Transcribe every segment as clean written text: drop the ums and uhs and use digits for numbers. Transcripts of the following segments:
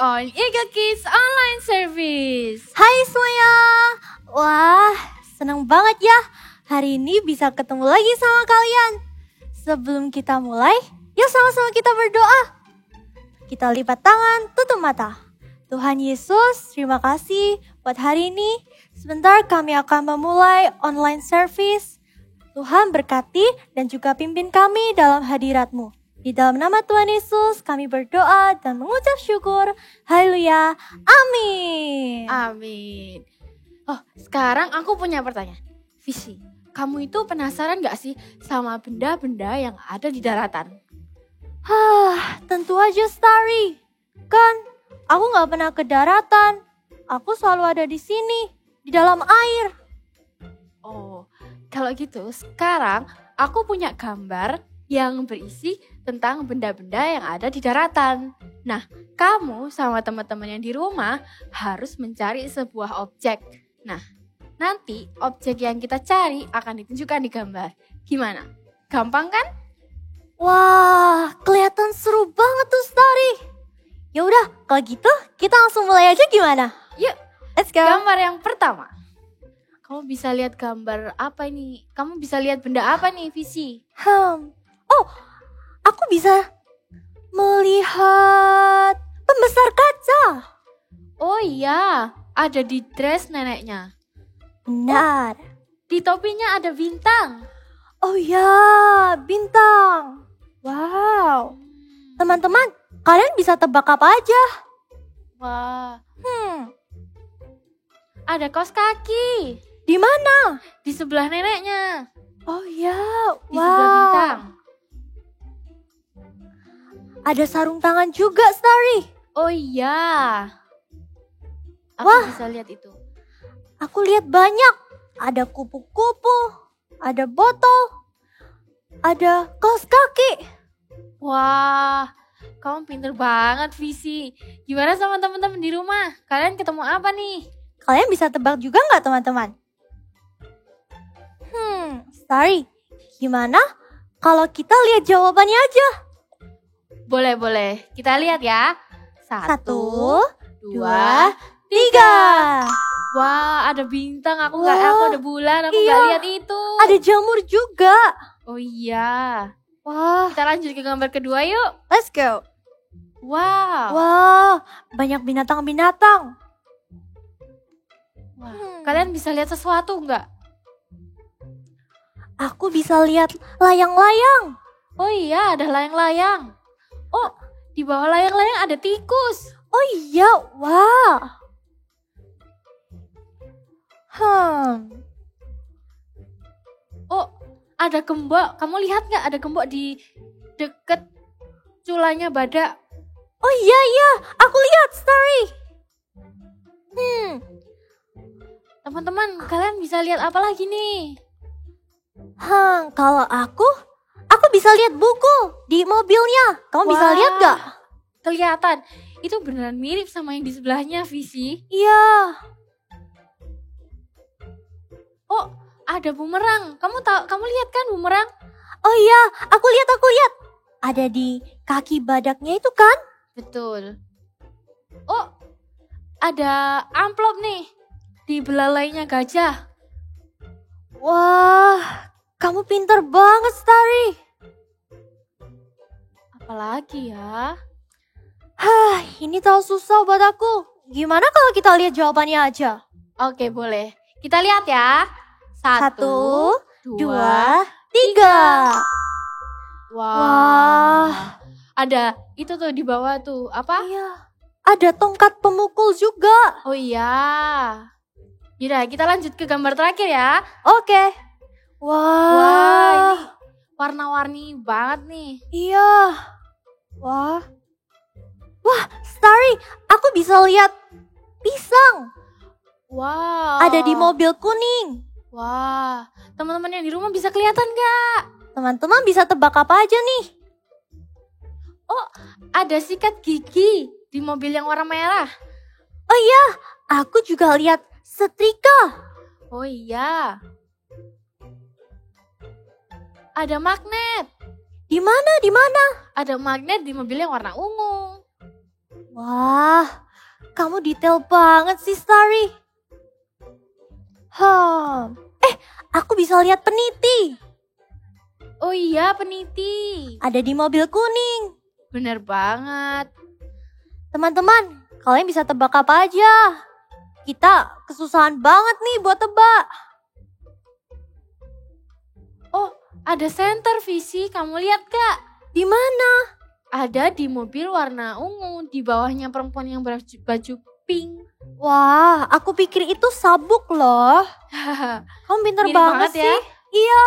on Eagle Kids Online Service. Hai semuanya. Wah, senang banget ya hari ini bisa ketemu lagi sama kalian. Sebelum kita mulai, yuk sama-sama kita berdoa. Kita lipat tangan, tutup mata. Tuhan Yesus, terima kasih buat hari ini. Sebentar kami akan memulai online service. Tuhan berkati dan juga pimpin kami dalam hadirat-Mu. Di dalam nama Tuhan Yesus kami berdoa dan mengucap syukur. Haleluya. Amin. Amin. Oh, sekarang aku punya pertanyaan. Visi, kamu itu penasaran gak sih sama benda-benda yang ada di daratan? Tentu aja Starry. Kan aku gak pernah ke daratan. Aku selalu ada di sini, di dalam air. Oh, kalau gitu sekarang aku punya gambar yang berisi tentang benda-benda yang ada di daratan. Nah, kamu sama teman-teman yang di rumah harus mencari sebuah objek. Nah, nanti objek yang kita cari akan ditunjukkan di gambar. Gimana? Gampang kan? Wah, kelihatan seru banget tuh Starry. Ya udah, kalau gitu kita langsung mulai aja gimana? Yuk, Let's go. gambar yang pertama. Kamu bisa lihat gambar apa ini? Kamu bisa lihat benda apa nih, Visi? Oh, aku bisa melihat pembesar kaca. Oh iya, ada di dress neneknya. Benar. Di topinya ada bintang. Oh ya, bintang. Wow. Teman-teman, kalian bisa tebak apa aja? Wah, ada kaos kaki. Di mana? Di sebelah neneknya. Oh ya, Di sebelah bintang. Ada sarung tangan juga, Starry. Oh iya. Aku Wah. bisa lihat itu. Aku lihat banyak. Ada kupu-kupu, ada botol, ada kaos kaki. Wah, kamu pinter banget, Visi. Gimana sama teman-teman di rumah? Kalian ketemu apa nih? Kalian bisa tebak juga nggak, teman-teman? Starry, gimana kalau kita lihat jawabannya aja? Boleh. Kita lihat ya. 1, 2, 3. Wah, ada bintang. Aku ada bulan. Aku iya. nggak lihat itu. Ada jamur juga. Oh iya. Wah, Kita lanjut ke gambar kedua yuk. let's go. Wow. Wah, banyak binatang-binatang. Wah, kalian bisa lihat sesuatu nggak? Aku bisa lihat layang-layang. Oh iya, ada layang-layang. Oh, di bawah layang-layang ada tikus. Oh iya, wah. Oh, ada gembok. Kamu lihat nggak ada gembok di deket culanya badak? Oh iya, aku lihat, Starry. Teman-teman, kalian bisa lihat apa lagi nih? Kalau aku bisa lihat buku di mobilnya. Kamu bisa Wah, lihat gak? Kelihatan. Itu beneran mirip sama yang di sebelahnya, Visi. Iya. Oh, ada bumerang. Kamu lihat kan bumerang? Oh iya, aku lihat. Ada di kaki badaknya itu kan? Betul. Oh, ada amplop nih di belalainya gajah. Wah, kamu pinter banget, Starry. Apalagi ya? Ini terlalu susah buat aku. Gimana kalau kita lihat jawabannya aja? Oke, boleh. Kita lihat ya. 1, 2, 3. Wah. Ada itu tuh di bawah tuh. Apa? Iya. Ada tongkat pemukul juga. Oh iya. Yaudah, kita lanjut ke gambar terakhir ya. Oke. Wah, ini warna-warni banget nih. Iya. Wah, Starry, aku bisa lihat pisang. Wow. Ada di mobil kuning. Wah, teman-teman yang di rumah bisa kelihatan gak? Teman-teman bisa tebak apa aja nih? Oh, ada sikat gigi di mobil yang warna merah. Oh iya, aku juga lihat setrika. Oh iya. Ada magnet. Di mana? Ada magnet di mobil yang warna ungu. Wah, kamu detail banget sih, Starry. Aku bisa lihat peniti. Oh iya, peniti. Ada di mobil kuning. Bener banget. Teman-teman, kalian bisa tebak apa aja? Kita kesusahan banget nih buat tebak. Oh, ada senter visi. Kamu lihat gak? Di mana? Ada di mobil warna ungu. Di bawahnya perempuan yang baju pink. Wah, aku pikir itu sabuk loh. Kamu pinter Mirip banget banget sih. ya. Iya.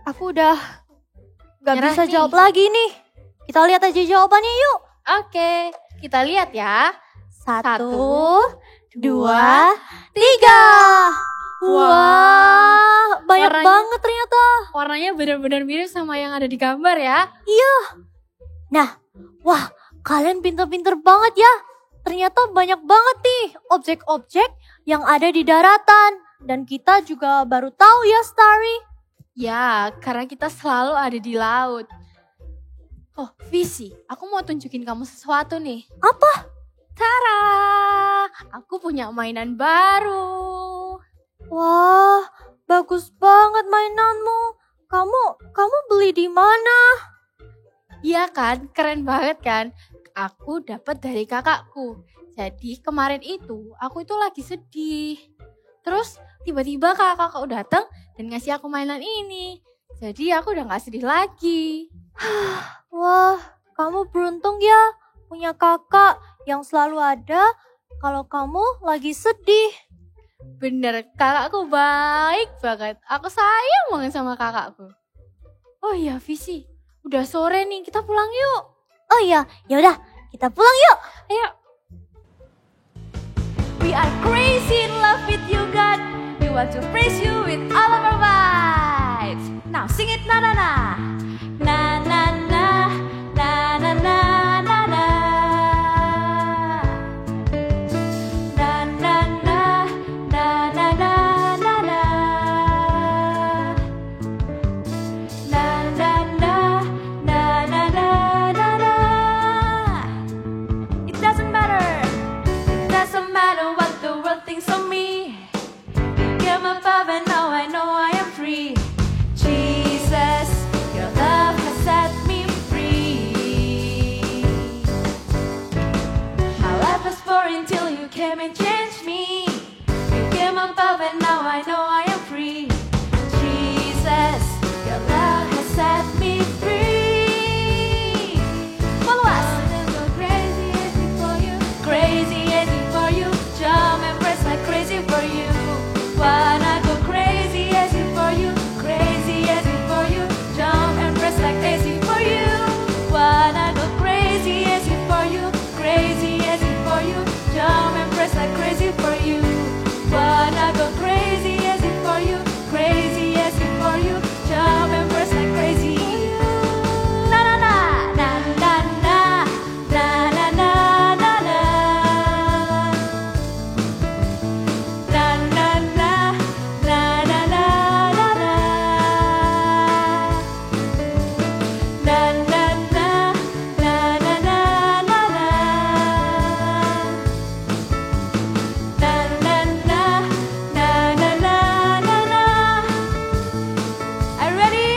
Aku udah gak Nyerah bisa nih. jawab lagi nih. Kita lihat aja jawabannya yuk. Oke, kita lihat ya. 1, 2, 3. Wah. Wah, banyak Warnanya- banget ternyata. Warnanya benar-benar mirip sama yang ada di gambar ya. Wah, kalian pinter-pinter banget ya. Ternyata banyak banget nih objek-objek yang ada di daratan. Dan kita juga baru tahu ya, Starry. Ya, karena kita selalu ada di laut. Oh, Visi, aku mau tunjukin kamu sesuatu nih. Apa? Tara, aku punya mainan baru. Wah, bagus banget mainanmu. Kamu beli di mana? Iya kan, keren banget kan? Aku dapat dari kakakku. Jadi kemarin itu aku itu lagi sedih. Terus tiba-tiba kakakku datang dan ngasih aku mainan ini. Jadi aku udah gak sedih lagi. Wah, kamu beruntung ya punya kakak yang selalu ada kalau kamu lagi sedih. Bener, kakakku baik banget. Aku sayang banget sama kakakku. Oh iya, Visi. Udah sore nih, kita pulang yuk. Oh iya, yaudah kita pulang yuk. Ayo. We are crazy in love with you, God. We want to praise you with all of our vibes. Now sing it, na na na. Na na na, na na na na na. Na na na, na na na na na. Na na na, na na na na na. It doesn't matter. Doesn't matter what the world thinks of me. You're my above and now I know I am free. Jesus, your love has set me free. My life was boring till you came and changed me. You came above and now I know I am free. Jesus, your love has set me free. Follow us. Crazy as for you, jump and press like crazy for you. Wanna go crazy as for you, crazy as for you, jump and press like crazy for you. Wanna go crazy as for you, crazy as for you, jump and press like crazy for you. Wanna go crazy as for you, crazy as for you, jump and press like crazy. Na na na na na na na na na na na. Na na na na na na na na. Na na na na na na na na. Na na na na na na na na. Are you ready?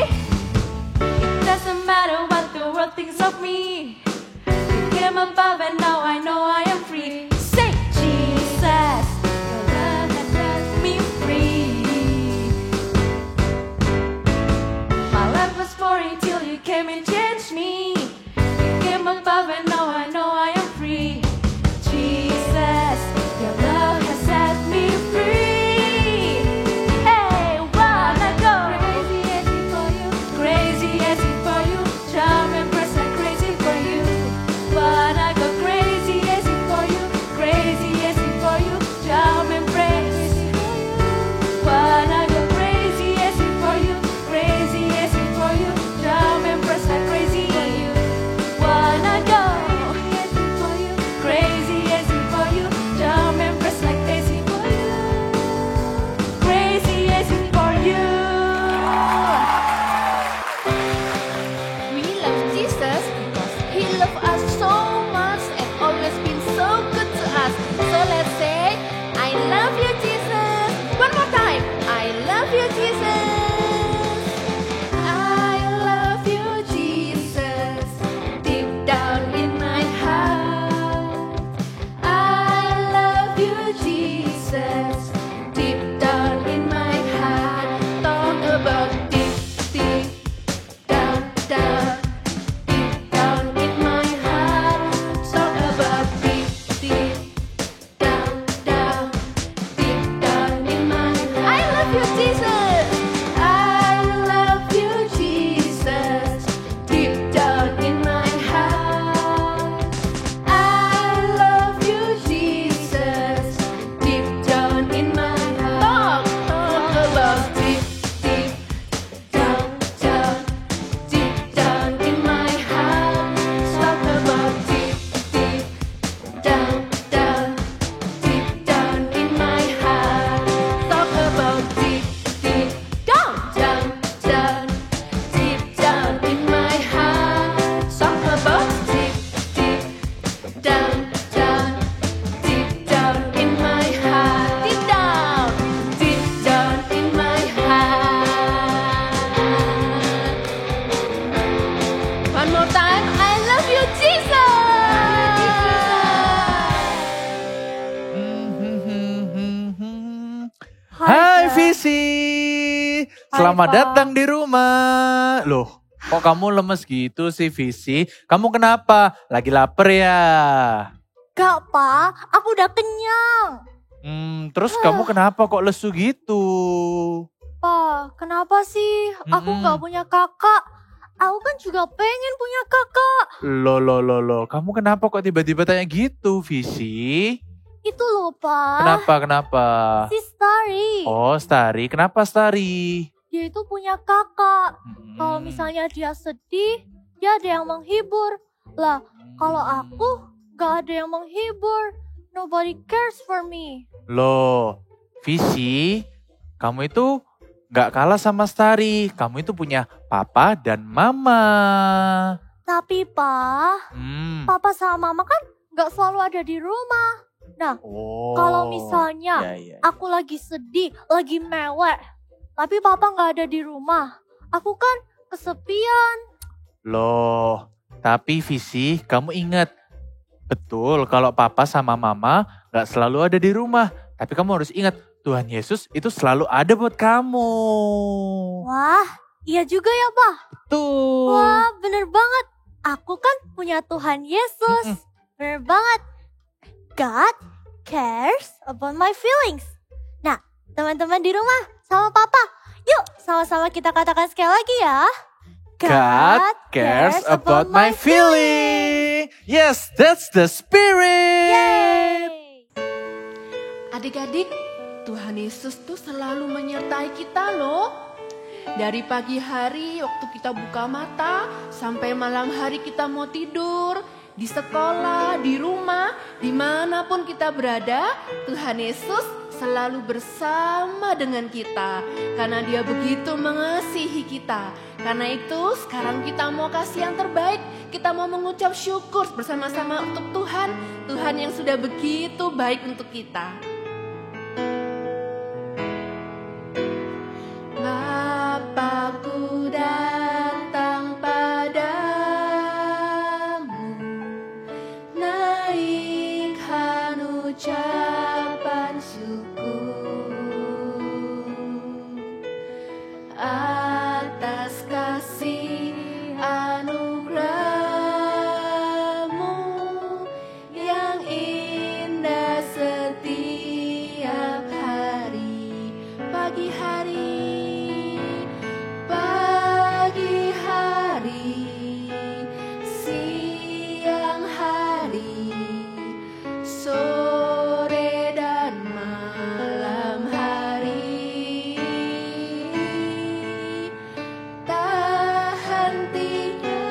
It doesn't matter what the world thinks of me. You came above and now I know I am free. Say Jesus, your love has set me free. My life was boring till you came and changed me. You came above and now I know I am free. Jesus, your love has set me free. Hey, wanna go crazy as for you, crazy as for you, jump and press like crazy for you. Wanna go crazy Selamat Pa. datang di rumah. Loh, kok kamu lemes gitu sih, Visi? Kamu kenapa? Lagi lapar ya? Gak, Pa. Aku udah kenyang. Terus kamu kenapa kok lesu gitu? Pa, kenapa sih aku gak punya kakak? Aku kan juga pengen punya kakak. Loh. Kamu kenapa kok tiba-tiba tanya gitu, Visi? Itu loh, Pa. Kenapa? Si Starry. Oh, Starry. Kenapa Starry? Dia itu punya kakak. Kalau misalnya dia sedih, dia ada yang menghibur. Lah, kalau aku gak ada yang menghibur. Nobody cares for me. Loh, Visi, kamu itu gak kalah sama Starry. Kamu itu punya papa dan mama. Tapi, Pa, papa sama mama kan gak selalu ada di rumah. Nah, kalau misalnya aku lagi sedih, lagi mewek, tapi papa gak ada di rumah, aku kan kesepian. Loh, tapi Visi, kamu ingat, betul kalau papa sama mama gak selalu ada di rumah. Tapi kamu harus ingat, Tuhan Yesus itu selalu ada buat kamu. Wah, iya juga ya, Pak. Betul. Wah, bener banget. Aku kan punya Tuhan Yesus. Bener banget. God cares about my feelings. Nah, teman-teman di rumah sama papa, yuk sama-sama kita katakan sekali lagi ya. God cares about my feeling. Yes, that's the spirit. Yay! Adik-adik, Tuhan Yesus tuh selalu menyertai kita loh. Dari pagi hari waktu kita buka mata, sampai malam hari kita mau tidur, di sekolah, di rumah, dimanapun kita berada, Tuhan Yesus selalu bersama dengan kita. Karena Dia begitu mengasihi kita. Karena itu sekarang kita mau kasih yang terbaik. Kita mau mengucap syukur bersama-sama untuk Tuhan. Tuhan yang sudah begitu baik untuk kita. Bapakku datang padamu, naikkan ucapan syukur atas kasih anugerah-Mu yang indah setiap hari. Pagi hari, siang hari, sore dan malam hari, tak hentinya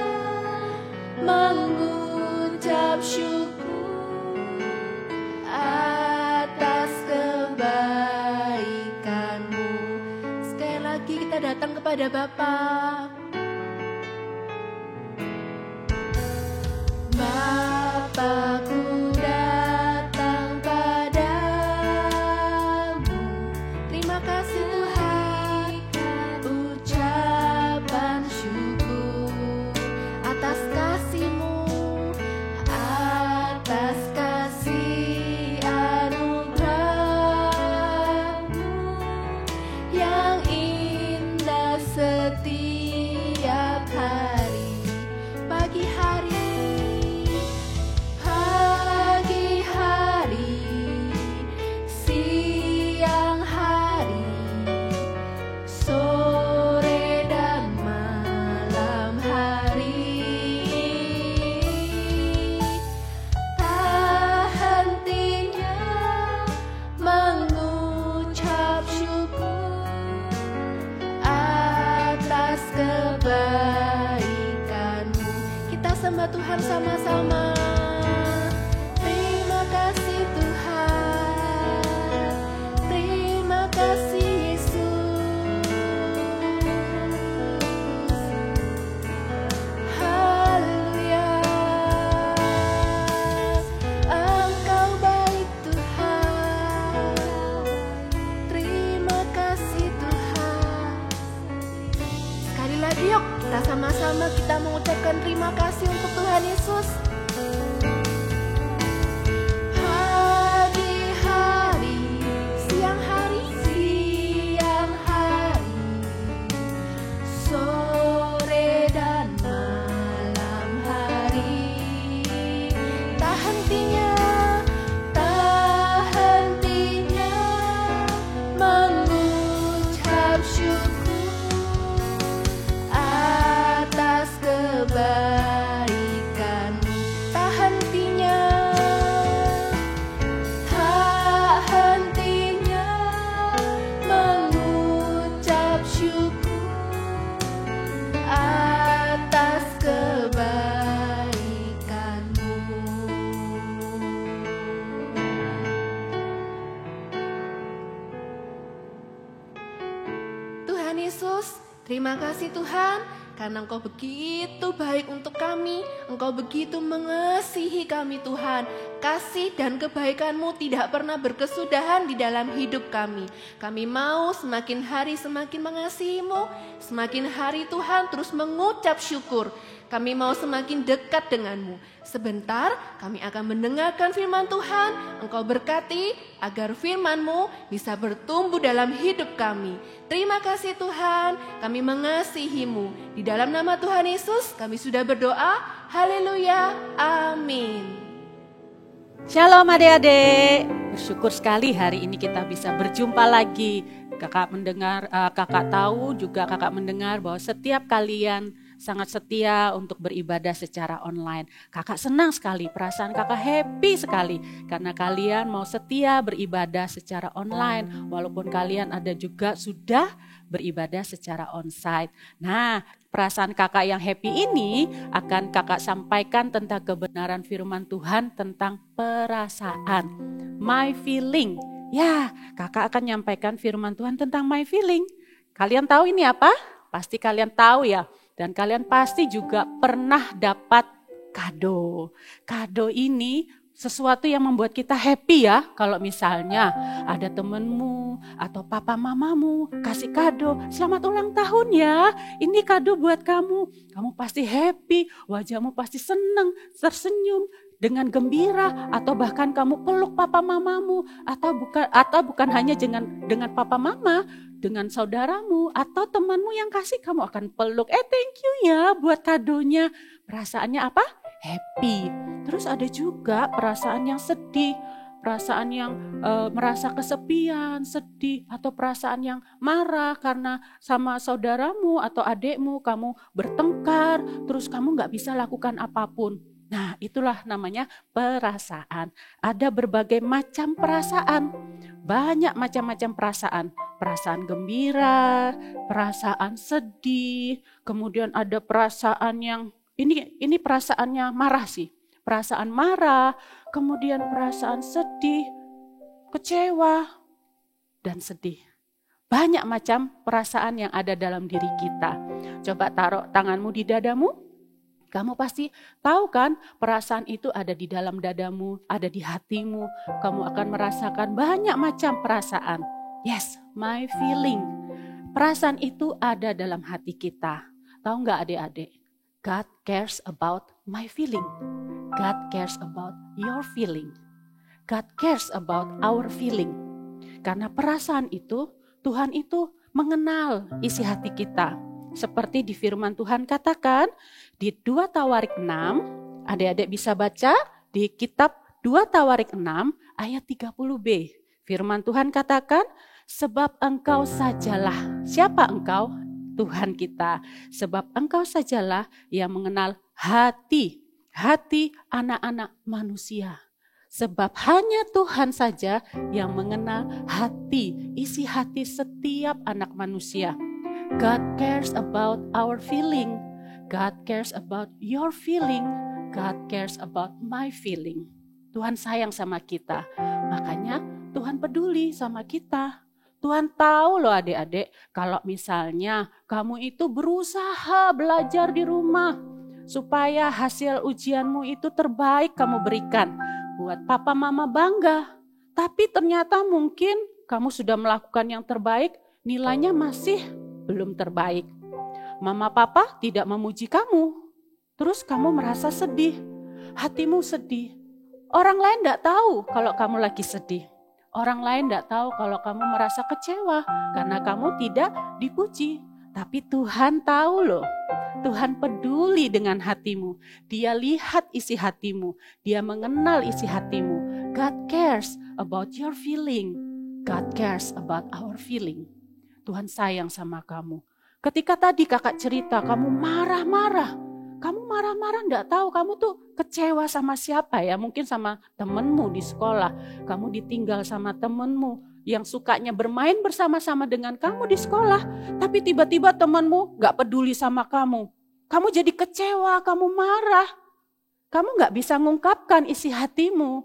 mengucap syukur atas kebaikan-Mu. Sekali lagi kita datang kepada Bapa. Bapakku datang padamu, terima kasih Tuhan, ucapan syukur atas kasih-Mu, atas kasih anugerah-Mu yang indah setiap hari. Pagi hari, siang hari, sore dan malam hari, tak hentinya mengucap syukur atas kebaikan-Mu. Kita sembah Tuhan sama-sama. Terima kasih Tuhan, terima kasih Yesus. Haleluya, Engkau baik Tuhan. Terima kasih Tuhan. Sekali lagi yuk kita sama-sama kita mengucapkan terima kasih untuk Tuhan Yesus. Pagi hari, siang hari, Yesus. Terima kasih Tuhan, karena Engkau begitu baik untuk kami. Engkau begitu mengasihi kami Tuhan. Kasih dan kebaikan-Mu tidak pernah berkesudahan di dalam hidup kami. Kami mau semakin hari semakin mengasihi-Mu. Semakin hari Tuhan terus mengucap syukur. Kami mau semakin dekat dengan-Mu. Sebentar kami akan mendengarkan firman Tuhan. Engkau berkati agar firman-Mu bisa bertumbuh dalam hidup kami. Terima kasih Tuhan, kami mengasihi-Mu. Di dalam nama Tuhan Yesus kami sudah berdoa. Haleluya, amin. Shalom adik-adik, bersyukur sekali hari ini kita bisa berjumpa lagi. Kakak tahu juga kakak mendengar bahwa setiap kalian sangat setia untuk beribadah secara online. Kakak senang sekali, perasaan kakak happy sekali karena kalian mau setia beribadah secara online walaupun kalian ada juga sudah beribadah secara onsite. Nah, perasaan kakak yang happy ini akan kakak sampaikan tentang kebenaran firman Tuhan tentang perasaan. My feeling. Ya, kakak akan nyampaikan firman Tuhan tentang my feeling. Kalian tahu ini apa? Pasti kalian tahu ya. Dan kalian pasti juga pernah dapat kado. Kado ini sesuatu yang membuat kita happy ya. Kalau misalnya ada temenmu atau papa mamamu kasih kado. Selamat ulang tahun ya, ini kado buat kamu. Kamu pasti happy, wajahmu pasti senang, tersenyum dengan gembira. Atau bahkan kamu peluk papa mamamu. Atau bukan hanya dengan papa mama, dengan saudaramu atau temanmu yang kasih, kamu akan peluk. Thank you ya buat kadonya. Perasaannya apa? Happy. Terus ada juga perasaan yang sedih. Perasaan yang merasa kesepian, sedih. Atau perasaan yang marah karena sama saudaramu atau adikmu kamu bertengkar. Terus kamu gak bisa lakukan apapun. Nah, itulah namanya perasaan. Ada berbagai macam perasaan. Banyak macam-macam perasaan. Perasaan gembira, perasaan sedih, kemudian ada perasaan yang ini perasaannya marah sih. Perasaan marah, kemudian perasaan sedih, kecewa, dan sedih. Banyak macam perasaan yang ada dalam diri kita. Coba taruh tanganmu di dadamu. Kamu pasti tahu kan perasaan itu ada di dalam dadamu, ada di hatimu. Kamu akan merasakan banyak macam perasaan. Yes, my feeling. Perasaan itu ada dalam hati kita. Tahu nggak adik-adik? God cares about my feeling. God cares about your feeling. God cares about our feeling. Karena perasaan itu, Tuhan itu mengenal isi hati kita. Seperti di firman Tuhan katakan di 2 Tawarik 6, adik-adik bisa baca di kitab 2 Tawarik 6 ayat 30b. Firman Tuhan katakan, sebab engkau sajalah. Siapa engkau? Tuhan kita. Sebab engkau sajalah yang mengenal hati anak-anak manusia. Sebab hanya Tuhan saja yang mengenal hati, isi hati setiap anak manusia. God cares about our feeling. God cares about your feeling. God cares about my feeling. Tuhan sayang sama kita. Makanya Tuhan peduli sama kita. Tuhan tahu loh adik-adik, kalau misalnya kamu itu berusaha belajar di rumah supaya hasil ujianmu itu terbaik kamu berikan. Buat papa mama bangga. Tapi ternyata mungkin kamu sudah melakukan yang terbaik, nilainya masih belum terbaik. Mama papa tidak memuji kamu. Terus kamu merasa sedih. Hatimu sedih. Orang lain tidak tahu kalau kamu lagi sedih. Orang lain tidak tahu kalau kamu merasa kecewa karena kamu tidak dipuji. Tapi Tuhan tahu loh. Tuhan peduli dengan hatimu. Dia lihat isi hatimu. Dia mengenal isi hatimu. God cares about your feeling. God cares about our feeling. Tuhan sayang sama kamu. Ketika tadi kakak cerita kamu marah-marah. Kamu marah-marah enggak tahu kamu tuh kecewa sama siapa ya. Mungkin sama temenmu di sekolah. Kamu ditinggal sama temenmu yang sukanya bermain bersama-sama dengan kamu di sekolah. Tapi tiba-tiba temenmu enggak peduli sama kamu. Kamu jadi kecewa, kamu marah. Kamu enggak bisa mengungkapkan isi hatimu.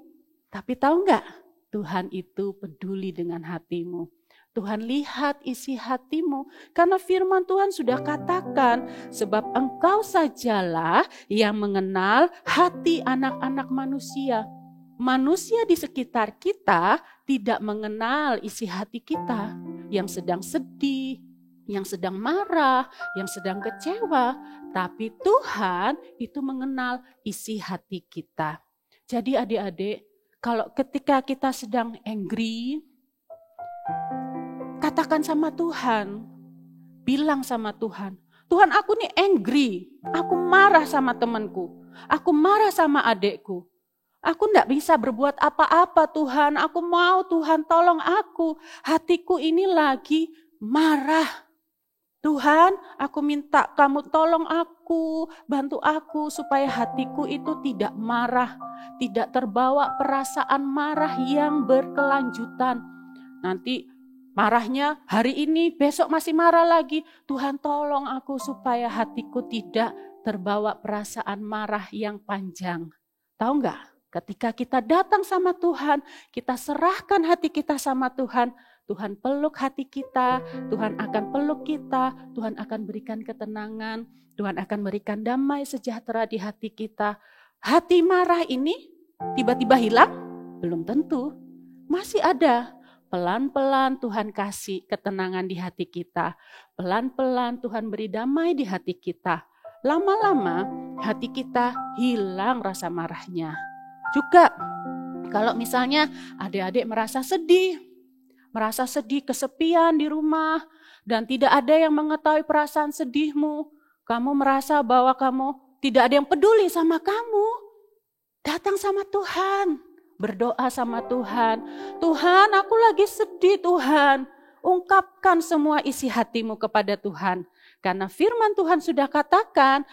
Tapi tahu enggak? Tuhan itu peduli dengan hatimu. Tuhan lihat isi hatimu. Karena firman Tuhan sudah katakan, sebab engkau sajalah yang mengenal hati anak-anak manusia. Manusia di sekitar kita tidak mengenal isi hati kita. Yang sedang sedih, yang sedang marah, yang sedang kecewa. Tapi Tuhan itu mengenal isi hati kita. Jadi adik-adik, kalau ketika kita sedang angry, katakan sama Tuhan, bilang sama Tuhan, Tuhan aku nih angry, aku marah sama temanku, aku marah sama adekku. Aku enggak bisa berbuat apa-apa Tuhan, aku mau Tuhan tolong aku, hatiku ini lagi marah. Tuhan, aku minta kamu tolong aku, bantu aku supaya hatiku itu tidak marah, tidak terbawa perasaan marah yang berkelanjutan. Nanti marahnya hari ini, besok masih marah lagi. Tuhan tolong aku supaya hatiku tidak terbawa perasaan marah yang panjang. Tahu enggak? Ketika kita datang sama Tuhan, kita serahkan hati kita sama Tuhan, Tuhan peluk hati kita, Tuhan akan peluk kita, Tuhan akan berikan ketenangan, Tuhan akan berikan damai sejahtera di hati kita. Hati marah ini tiba-tiba hilang? Belum tentu, masih ada. Pelan-pelan Tuhan kasih ketenangan di hati kita. Pelan-pelan Tuhan beri damai di hati kita. Lama-lama hati kita hilang rasa marahnya. Juga kalau misalnya adik-adik merasa sedih kesepian di rumah dan tidak ada yang mengetahui perasaan sedihmu, kamu merasa bahwa kamu tidak ada yang peduli sama kamu, datang sama Tuhan, berdoa sama Tuhan. Tuhan, aku lagi sedih Tuhan. Ungkapkan semua isi hatimu kepada Tuhan. Karena firman Tuhan sudah katakan,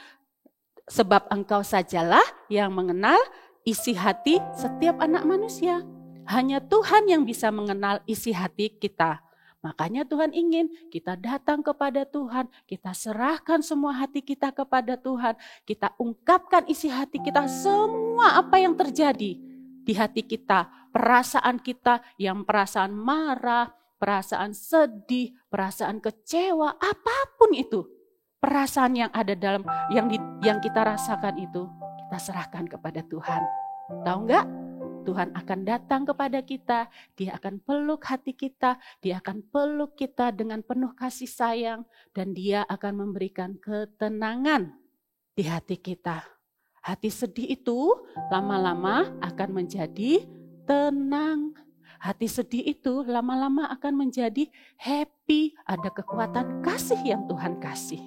sebab engkau sajalah yang mengenal isi hati setiap anak manusia. Hanya Tuhan yang bisa mengenal isi hati kita. Makanya Tuhan ingin kita datang kepada Tuhan, kita serahkan semua hati kita kepada Tuhan, kita ungkapkan isi hati kita, semua apa yang terjadi di hati kita, perasaan kita yang perasaan marah, perasaan sedih, perasaan kecewa, apapun itu, perasaan yang ada dalam yang kita rasakan itu, kita serahkan kepada Tuhan. Tahu enggak? Tuhan akan datang kepada kita, Dia akan peluk hati kita, Dia akan peluk kita dengan penuh kasih sayang, dan Dia akan memberikan ketenangan di hati kita. Hati sedih itu lama-lama akan menjadi tenang. Hati sedih itu lama-lama akan menjadi happy, ada kekuatan kasih yang Tuhan kasih.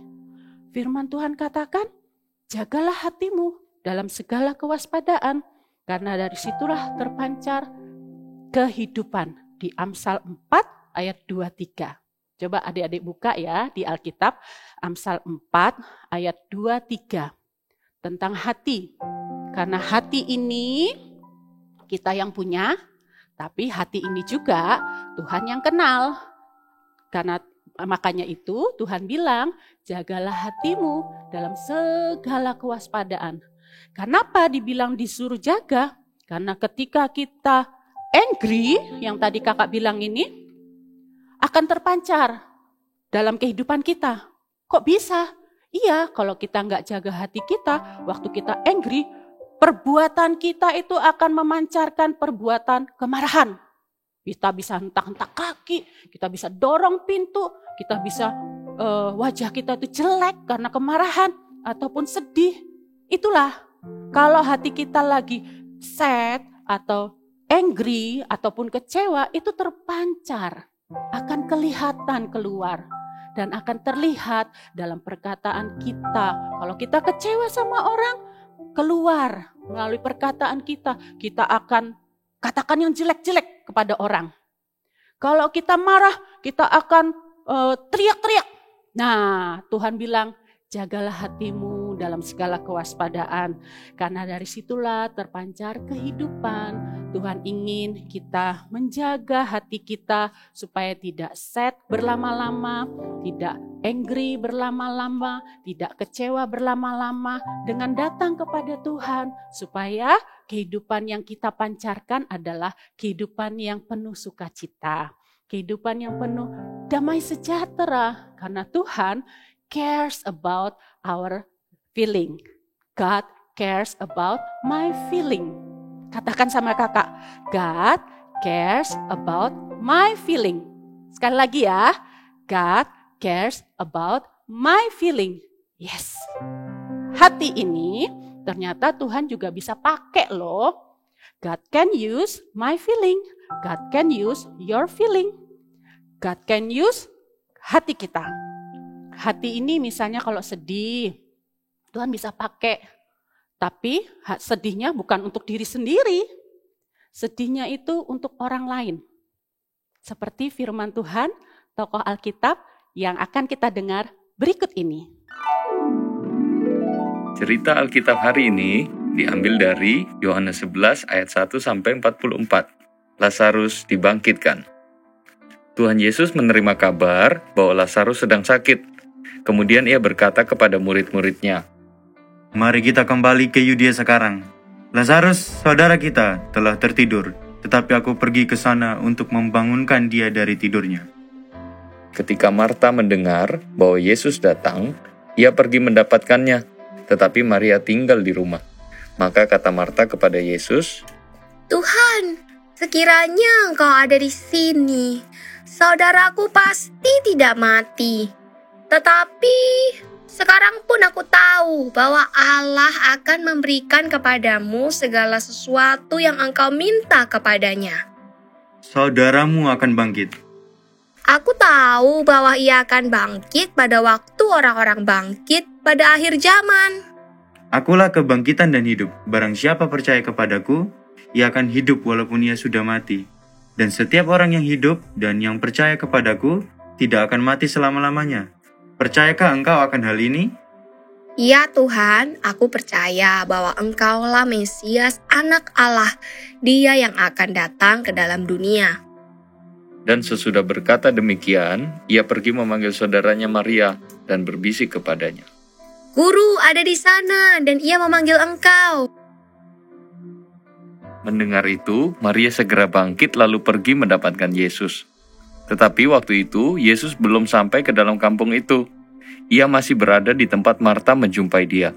Firman Tuhan katakan, jagalah hatimu dalam segala kewaspadaan, karena dari situlah terpancar kehidupan. Di Amsal 4 ayat 23. Coba adik-adik buka ya di Alkitab. Amsal 4 ayat 23. Tentang hati. Karena hati ini kita yang punya, tapi hati ini juga Tuhan yang kenal. Karena makanya itu Tuhan bilang, jagalah hatimu dalam segala kewaspadaan. Kenapa dibilang disuruh jaga? Karena ketika kita angry, yang tadi kakak bilang ini, akan terpancar dalam kehidupan kita. Kok bisa? Iya, kalau kita nggak jaga hati kita, waktu kita angry, perbuatan kita itu akan memancarkan perbuatan kemarahan. Kita bisa hentak-hentak kaki, kita bisa dorong pintu, kita bisa wajah kita itu jelek karena kemarahan ataupun sedih. Itulah. Kalau hati kita lagi sad atau angry ataupun kecewa, itu terpancar, akan kelihatan keluar dan akan terlihat dalam perkataan kita. Kalau kita kecewa sama orang, keluar melalui perkataan kita, kita akan katakan yang jelek-jelek kepada orang. Kalau kita marah, kita akan teriak-teriak. Nah, Tuhan bilang, jagalah hatimu dalam segala kewaspadaan. Karena dari situlah terpancar kehidupan. Tuhan ingin kita menjaga hati kita supaya tidak sad berlama-lama, tidak angry berlama-lama, tidak kecewa berlama-lama, dengan datang kepada Tuhan supaya kehidupan yang kita pancarkan adalah kehidupan yang penuh sukacita. kehidupan yang penuh damai sejahtera. Karena Tuhan cares about our feeling. God cares about my feeling. Katakan sama kakak, God cares about my feeling. Sekali lagi ya, God cares about my feeling. Yes. Hati ini ternyata Tuhan juga bisa pakai loh. God can use my feeling. God can use your feeling. God can use hati kita. Hati ini misalnya kalau sedih, Tuhan bisa pakai. Tapi sedihnya bukan untuk diri sendiri. Sedihnya itu untuk orang lain. Seperti firman Tuhan, tokoh Alkitab yang akan kita dengar berikut ini. Cerita Alkitab hari ini diambil dari Yohanes 11 ayat 1 sampai 44. Lazarus dibangkitkan. Tuhan Yesus menerima kabar bahwa Lazarus sedang sakit. Kemudian ia berkata kepada murid-muridnya, "Mari kita kembali ke Yudea sekarang. Lazarus, saudara kita, telah tertidur, tetapi aku pergi ke sana untuk membangunkan dia dari tidurnya." Ketika Marta mendengar bahwa Yesus datang, ia pergi mendapatkannya, tetapi Maria tinggal di rumah. Maka kata Marta kepada Yesus, "Tuhan, sekiranya Engkau ada di sini, saudaraku pasti tidak mati. Tetapi sekarang pun aku tahu bahwa Allah akan memberikan kepadamu segala sesuatu yang engkau minta kepadanya." Saudaramu akan bangkit. Aku tahu bahwa ia akan bangkit pada waktu orang-orang bangkit pada akhir zaman. Akulah kebangkitan dan hidup. Barang siapa percaya kepadaku, ia akan hidup walaupun ia sudah mati. Dan setiap orang yang hidup dan yang percaya kepadaku tidak akan mati selama-lamanya. Percayakah engkau akan hal ini? Ya Tuhan, aku percaya bahwa Engkaulah Mesias, Anak Allah, Dia yang akan datang ke dalam dunia. dan sesudah berkata demikian, ia pergi memanggil saudaranya Maria dan berbisik kepadanya, Guru ada di sana dan ia memanggil engkau. Mendengar itu, Maria segera bangkit lalu pergi mendapatkan Yesus. Tetapi waktu itu, Yesus belum sampai ke dalam kampung itu. Ia masih berada di tempat Marta menjumpai dia.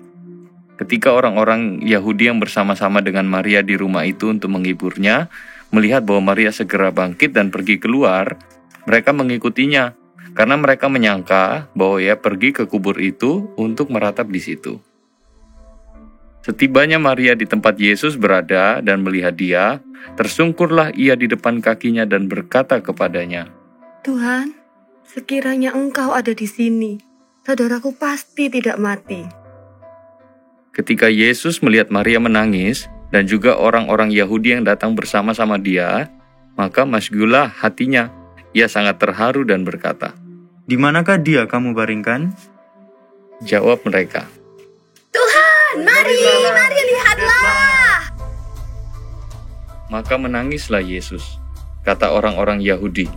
Ketika orang-orang Yahudi yang bersama-sama dengan Maria di rumah itu untuk menghiburnya, melihat bahwa Maria segera bangkit dan pergi keluar, mereka mengikutinya, karena mereka menyangka bahwa ia pergi ke kubur itu untuk meratap di situ. Setibanya Maria di tempat Yesus berada dan melihat dia, tersungkurlah ia di depan kakinya dan berkata kepadanya, Tuhan, sekiranya engkau ada di sini, saudaraku pasti tidak mati. Ketika Yesus melihat Maria menangis, dan juga orang-orang Yahudi yang datang bersama-sama dia, maka masgulah hatinya. Ia sangat terharu dan berkata, Di manakah dia kamu baringkan? Jawab mereka, Tuhan, mari lihatlah. Maka menangislah Yesus, kata orang-orang Yahudi.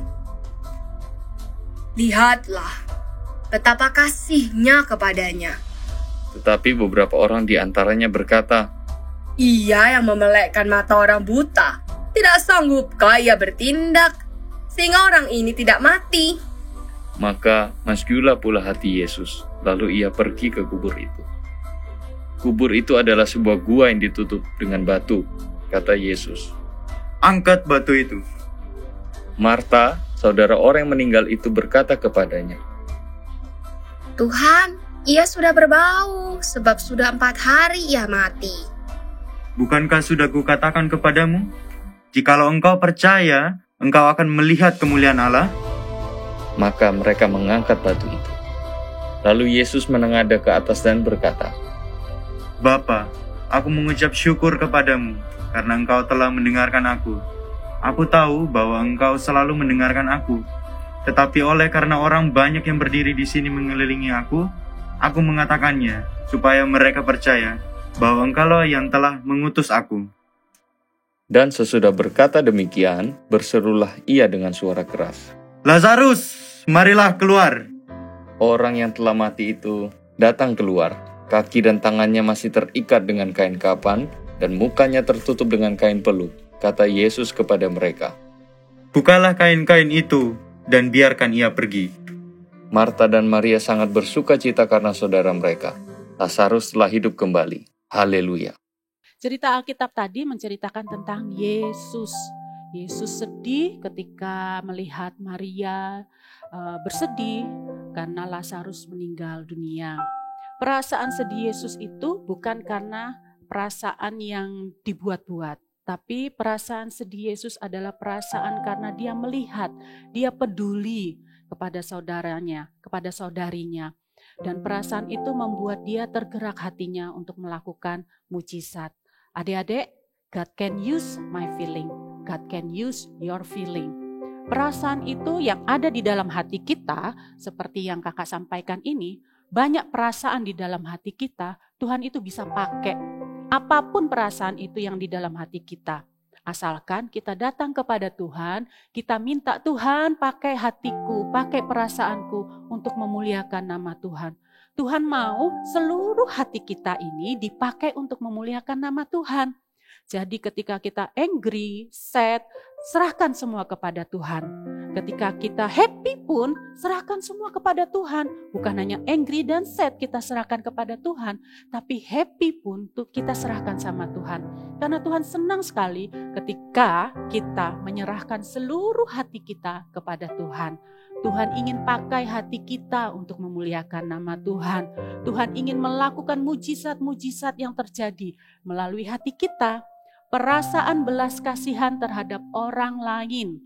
Lihatlah, betapa kasihnya kepadanya. Tetapi beberapa orang di antaranya berkata, Ia yang memelekkan mata orang buta, tidak sanggupkah ia bertindak, sehingga orang ini tidak mati? Maka masgulah pula hati Yesus, lalu ia pergi ke kubur itu. Kubur itu adalah sebuah gua yang ditutup dengan batu, kata Yesus. Angkat batu itu. Marta, saudara orang yang meninggal itu berkata kepadanya, Tuhan, ia sudah berbau, sebab sudah 4 hari ia mati. Bukankah sudah kukatakan kepadamu, jikalau engkau percaya, engkau akan melihat kemuliaan Allah? Maka mereka mengangkat batu itu. Lalu Yesus menengadah ke atas dan berkata, Bapa, aku mengucap syukur kepadamu, karena engkau telah mendengarkan aku. Aku tahu bahwa engkau selalu mendengarkan aku, tetapi oleh karena orang banyak yang berdiri di sini mengelilingi aku mengatakannya, supaya mereka percaya bahwa engkaulah yang telah mengutus aku. Dan sesudah berkata demikian, berserulah ia dengan suara keras, Lazarus, marilah keluar. Orang yang telah mati itu datang keluar. Kaki dan tangannya masih terikat dengan kain kapan, dan mukanya tertutup dengan kain peluh. Kata Yesus kepada mereka, Bukalah kain-kain itu dan biarkan ia pergi. Marta dan Maria sangat bersuka cita karena saudara mereka. Lazarus telah hidup kembali. Haleluya. Cerita Alkitab tadi menceritakan tentang Yesus. Yesus sedih ketika melihat Maria bersedih karena Lazarus meninggal dunia. Perasaan sedih Yesus itu bukan karena perasaan yang dibuat-buat, tapi perasaan sedih Yesus adalah perasaan karena dia melihat, dia peduli kepada saudaranya, kepada saudarinya. Dan perasaan itu membuat dia tergerak hatinya untuk melakukan mujizat. Adik-adik, God can use my feeling. God can use your feeling. Perasaan itu yang ada di dalam hati kita, seperti yang kakak sampaikan ini, banyak perasaan di dalam hati kita, Tuhan itu bisa pakai. Apapun perasaan itu yang di dalam hati kita. Asalkan kita datang kepada Tuhan, kita minta Tuhan pakai hatiku, pakai perasaanku untuk memuliakan nama Tuhan. Tuhan mau seluruh hati kita ini dipakai untuk memuliakan nama Tuhan. Jadi ketika kita angry, sad, serahkan semua kepada Tuhan. Ketika kita happy pun, serahkan semua kepada Tuhan. Bukan hanya angry dan sad kita serahkan kepada Tuhan, tapi happy pun tuh kita serahkan sama Tuhan. Karena Tuhan senang sekali ketika kita menyerahkan seluruh hati kita kepada Tuhan. Tuhan ingin pakai hati kita untuk memuliakan nama Tuhan. Tuhan ingin melakukan mujizat-mujizat yang terjadi melalui hati kita. Perasaan belas kasihan terhadap orang lain,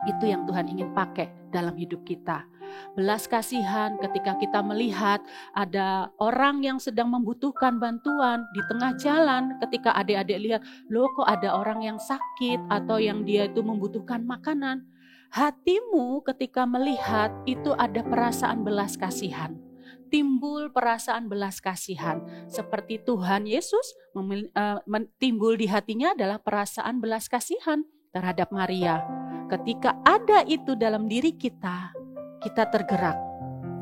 itu yang Tuhan ingin pakai dalam hidup kita. Belas kasihan ketika kita melihat ada orang yang sedang membutuhkan bantuan di tengah jalan, ketika adik-adik lihat, loh kok ada orang yang sakit atau yang dia itu membutuhkan makanan. Hatimu ketika melihat itu ada perasaan belas kasihan. Timbul perasaan belas kasihan. Seperti Tuhan Yesus timbul di hatinya adalah perasaan belas kasihan terhadap Maria. Ketika ada itu dalam diri kita, kita tergerak.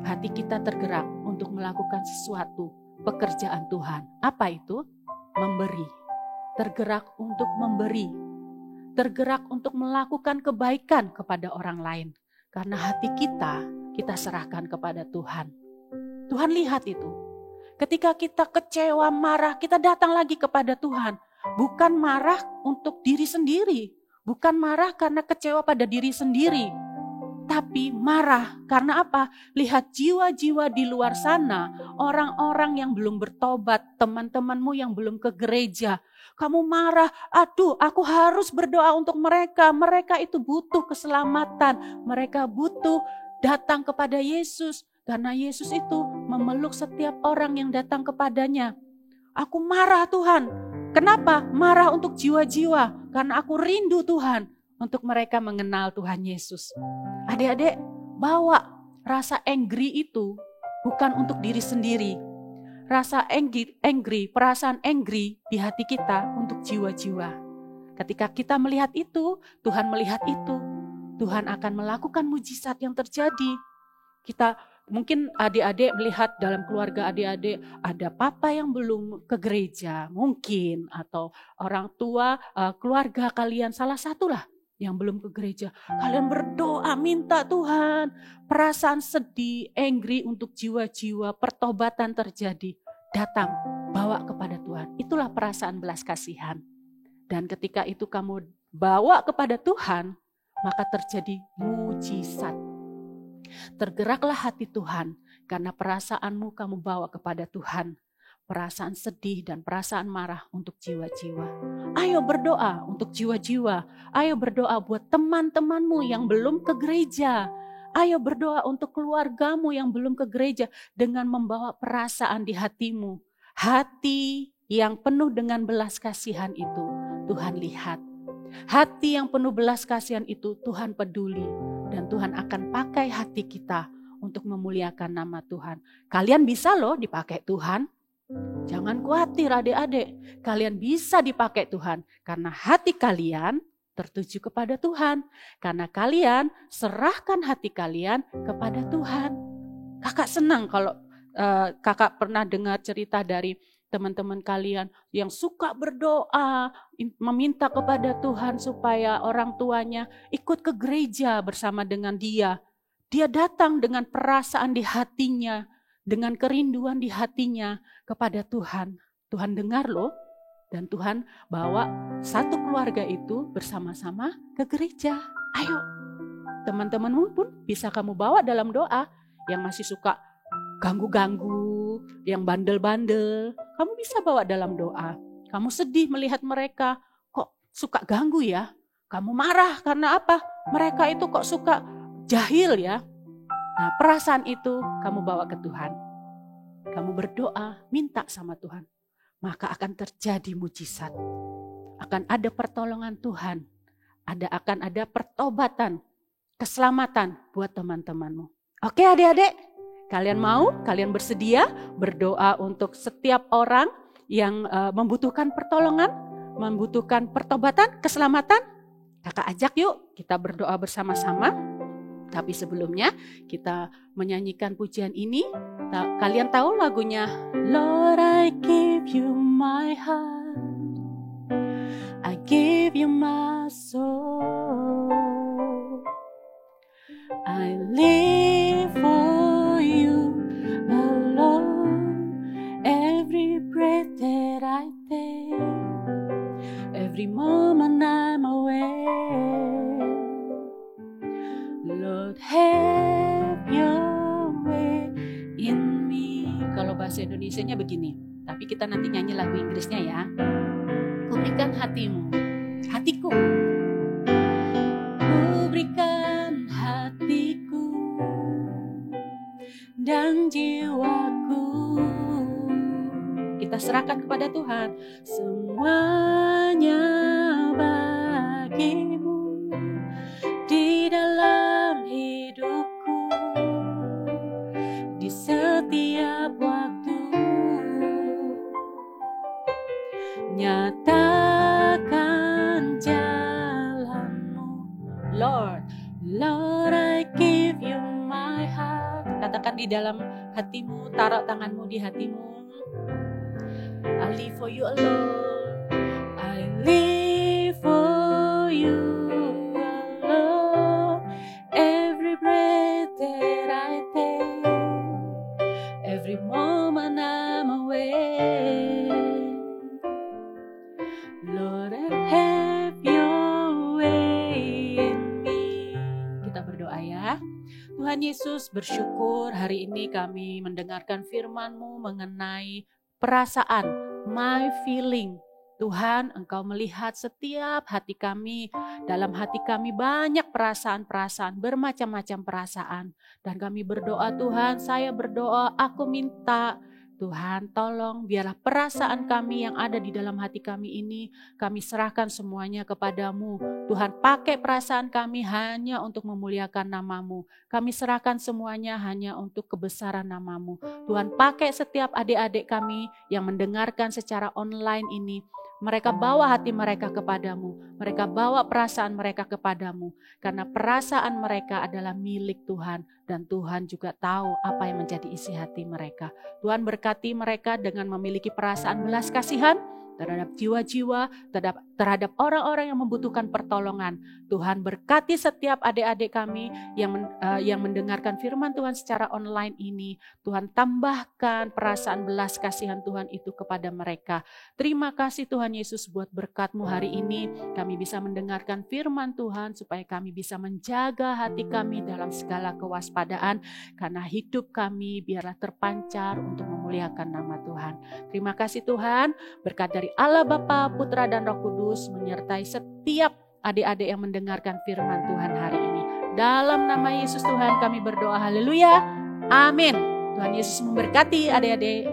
Hati kita tergerak untuk melakukan sesuatu, pekerjaan Tuhan. Apa itu? Memberi. Tergerak untuk memberi. Tergerak untuk melakukan kebaikan kepada orang lain. Karena hati kita serahkan kepada Tuhan. Tuhan lihat itu. Ketika kita kecewa, marah, kita datang lagi kepada Tuhan. Bukan marah untuk diri sendiri. Bukan marah karena kecewa pada diri sendiri. Tapi marah karena apa? Lihat jiwa-jiwa di luar sana. Orang-orang yang belum bertobat. Teman-temanmu yang belum ke gereja. Kamu marah, aduh aku harus berdoa untuk mereka. Mereka itu butuh keselamatan. Mereka butuh datang kepada Yesus. Karena Yesus itu memeluk setiap orang yang datang kepadanya. Aku marah Tuhan. Kenapa? Marah untuk jiwa-jiwa. Karena aku rindu Tuhan untuk mereka mengenal Tuhan Yesus. Adik-adik, bawa rasa angry itu bukan untuk diri sendiri. Rasa angry, perasaan angry di hati kita untuk jiwa-jiwa. Ketika kita melihat itu, Tuhan melihat itu. Tuhan akan melakukan mujizat yang terjadi. Kita mungkin adik-adik melihat dalam keluarga adik-adik ada papa yang belum ke gereja mungkin, atau orang tua keluarga kalian salah satulah yang belum ke gereja. Kalian berdoa minta Tuhan perasaan sedih, angry untuk jiwa-jiwa, pertobatan terjadi. Datang, bawa kepada Tuhan. Itulah perasaan belas kasihan. Dan ketika itu kamu bawa kepada Tuhan, maka terjadi mujizat. Tergeraklah hati Tuhan karena perasaanmu kamu bawa kepada Tuhan. Perasaan sedih dan perasaan marah untuk jiwa-jiwa. Ayo berdoa untuk jiwa-jiwa. Ayo berdoa buat teman-temanmu yang belum ke gereja. Ayo berdoa untuk keluargamu yang belum ke gereja dengan membawa perasaan di hatimu. Hati yang penuh dengan belas kasihan itu Tuhan lihat. Hati yang penuh belas kasihan itu Tuhan peduli. Dan Tuhan akan pakai hati kita untuk memuliakan nama Tuhan. Kalian bisa loh dipakai Tuhan. Jangan khawatir adik-adik. Kalian bisa dipakai Tuhan. Karena hati kalian tertuju kepada Tuhan. Karena kalian serahkan hati kalian kepada Tuhan. Kakak senang kalau kakak pernah dengar cerita dari teman-teman kalian yang suka berdoa, meminta kepada Tuhan supaya orang tuanya ikut ke gereja bersama dengan dia. Dia datang dengan perasaan di hatinya, dengan kerinduan di hatinya kepada Tuhan. Tuhan dengar loh, dan Tuhan bawa satu keluarga itu bersama-sama ke gereja. Ayo, teman-temanmu pun bisa kamu bawa dalam doa. Yang masih suka ganggu-ganggu, yang bandel-bandel, kamu bisa bawa dalam doa. Kamu sedih melihat mereka, kok suka ganggu ya? Kamu marah karena apa? Mereka itu kok suka jahil ya? Nah, perasaan itu kamu bawa ke Tuhan. Kamu berdoa, minta sama Tuhan. Maka akan terjadi mujizat. Akan ada pertolongan Tuhan. Akan ada pertobatan, keselamatan buat teman-temanmu. Oke adik-adik, kalian mau? Kalian bersedia berdoa untuk setiap orang yang membutuhkan pertolongan, membutuhkan pertobatan, keselamatan? Kakak ajak yuk kita berdoa bersama-sama. Tapi sebelumnya kita menyanyikan pujian ini. Kalian tahu lagunya? Lord, I give you my heart, I give you my soul, I live for you alone. Every breath that I take, every moment I'm awake, Lord, have your way in me. Kalau bahasa Indonesianya begini, tapi kita nanti nyanyi lagu Inggrisnya ya. Ku berikan hatimu, hatiku. Ku berikan hatiku dan jiwaku. Kita serahkan kepada Tuhan. Semuanya bagimu di dalam hidupku, di setiap waktu. Nyatakan jalanmu, Lord, Lord, I give you my heart. Katakan di dalam hatimu, taruh tanganmu di hatimu. I live for you alone. I live for you alone. Every breath that I take, every moment I'm awake, Lord, have your way in me. Kita berdoa ya. Tuhan Yesus, bersyukur hari ini kami mendengarkan firman-Mu mengenai perasaan, my feeling. Tuhan, Engkau melihat setiap hati kami. Dalam hati kami banyak perasaan-perasaan, bermacam-macam perasaan. Dan kami berdoa, Tuhan, saya berdoa, aku minta Tuhan tolong biarlah perasaan kami yang ada di dalam hati kami ini, kami serahkan semuanya kepadamu. Tuhan, pakai perasaan kami hanya untuk memuliakan nama-Mu. Kami serahkan semuanya hanya untuk kebesaran nama-Mu. Tuhan, pakai setiap adik-adik kami yang mendengarkan secara online ini. Mereka bawa hati mereka kepadamu. Mereka bawa perasaan mereka kepadamu. Karena perasaan mereka adalah milik Tuhan. Dan Tuhan juga tahu apa yang menjadi isi hati mereka. Tuhan berkati mereka dengan memiliki perasaan belas kasihan terhadap jiwa-jiwa, terhadap orang-orang yang membutuhkan pertolongan. Tuhan berkati setiap adik-adik kami yang mendengarkan firman Tuhan secara online ini. Tuhan tambahkan perasaan belas kasihan Tuhan itu kepada mereka. Terima kasih Tuhan Yesus buat berkat-Mu hari ini. Kami bisa mendengarkan firman Tuhan supaya kami bisa menjaga hati kami dalam segala kewaspadaan. Karena hidup kami biarlah terpancar untuk memuliakan nama Tuhan. Terima kasih Tuhan, berkat dari Allah Bapa, Putra dan Roh Kudus menyertai setiap adik-adik yang mendengarkan firman Tuhan hari ini. Dalam nama Yesus Tuhan kami berdoa, haleluya, amin. Tuhan Yesus memberkati adik-adik.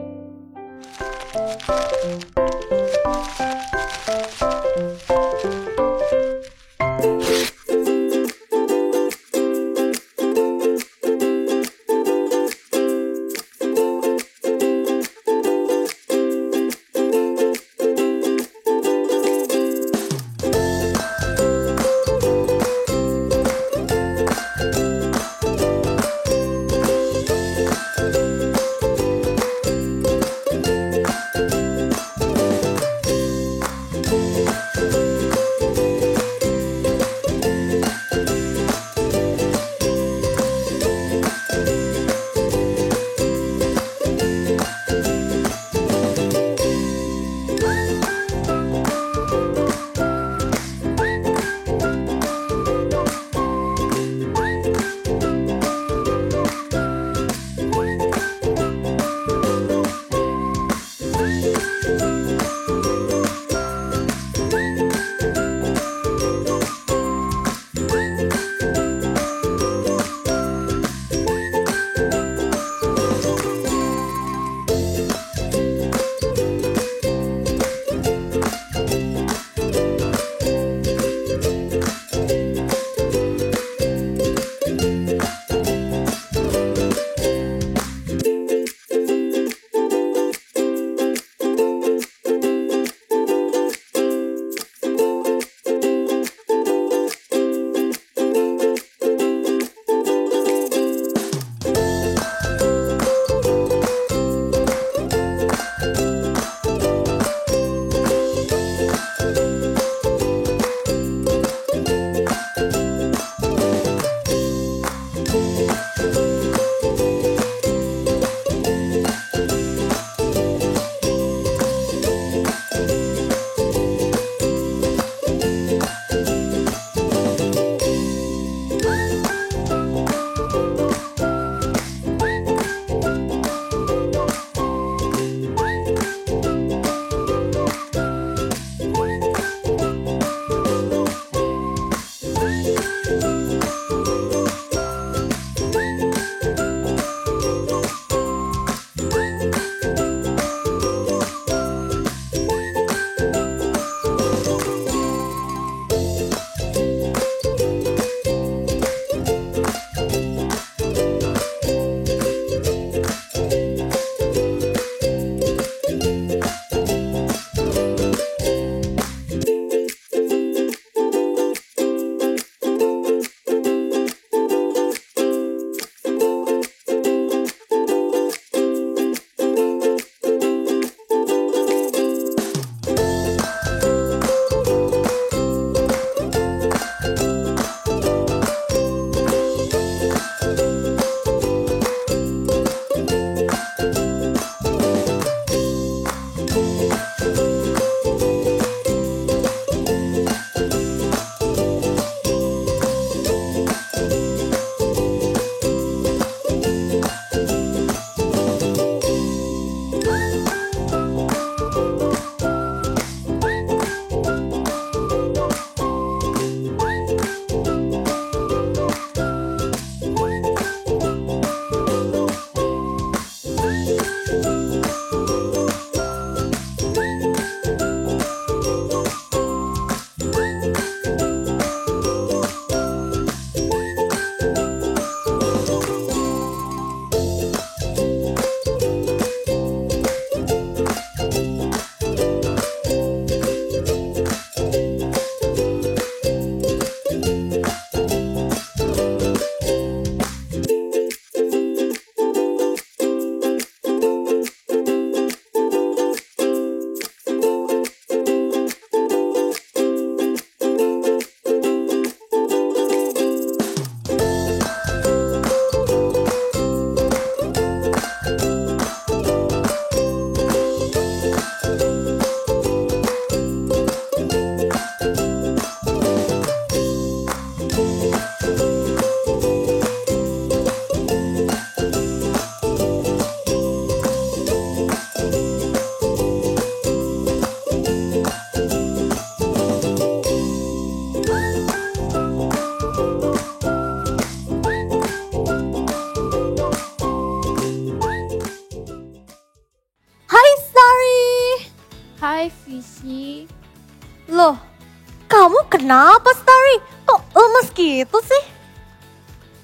Kamu kenapa, Starry? Kok lemes gitu sih?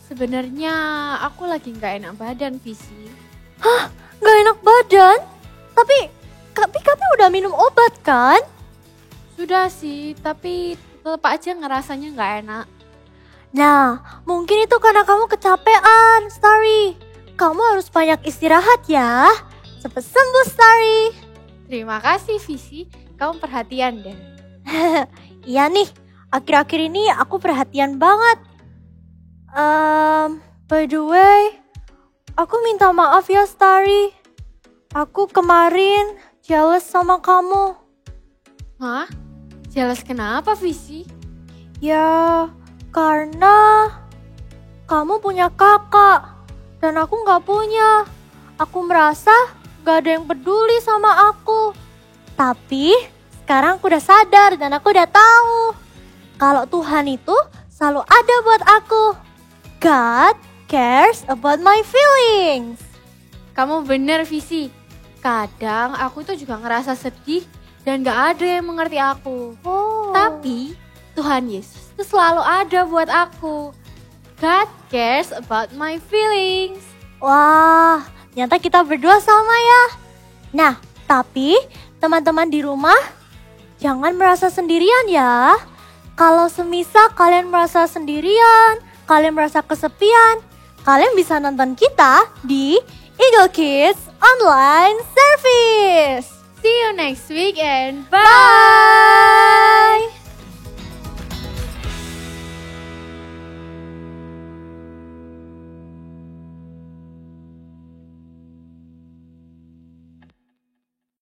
Sebenarnya aku lagi nggak enak badan, Visi. Hah? Gak enak badan? Tapi kamu udah minum obat kan? Sudah sih, tapi tetap aja ngerasanya nggak enak. Nah, mungkin itu karena kamu kecapean, Starry. Kamu harus banyak istirahat ya. Cepet sembuh, Starry. Terima kasih, Visi. Kamu perhatian deh. Iya nih, akhir-akhir ini aku perhatian banget. By the way, aku minta maaf ya, Starry. Aku kemarin jealous sama kamu. Hah? Jealous kenapa, Visi? Ya, karena kamu punya kakak dan aku nggak punya. Aku merasa gak ada yang peduli sama aku. Tapi sekarang aku udah sadar dan aku udah tahu kalau Tuhan itu selalu ada buat aku. God cares about my feelings. Kamu bener, Visi. Kadang aku tuh juga ngerasa sedih dan gak ada yang mengerti aku. Oh. Tapi Tuhan Yesus itu selalu ada buat aku. God cares about my feelings. Wah, ternyata kita berdua sama ya. Nah, tapi teman-teman di rumah jangan merasa sendirian ya. Kalau semisal kalian merasa sendirian, kalian merasa kesepian, kalian bisa nonton kita di Eagle Kids Online Service. See you next week and Bye!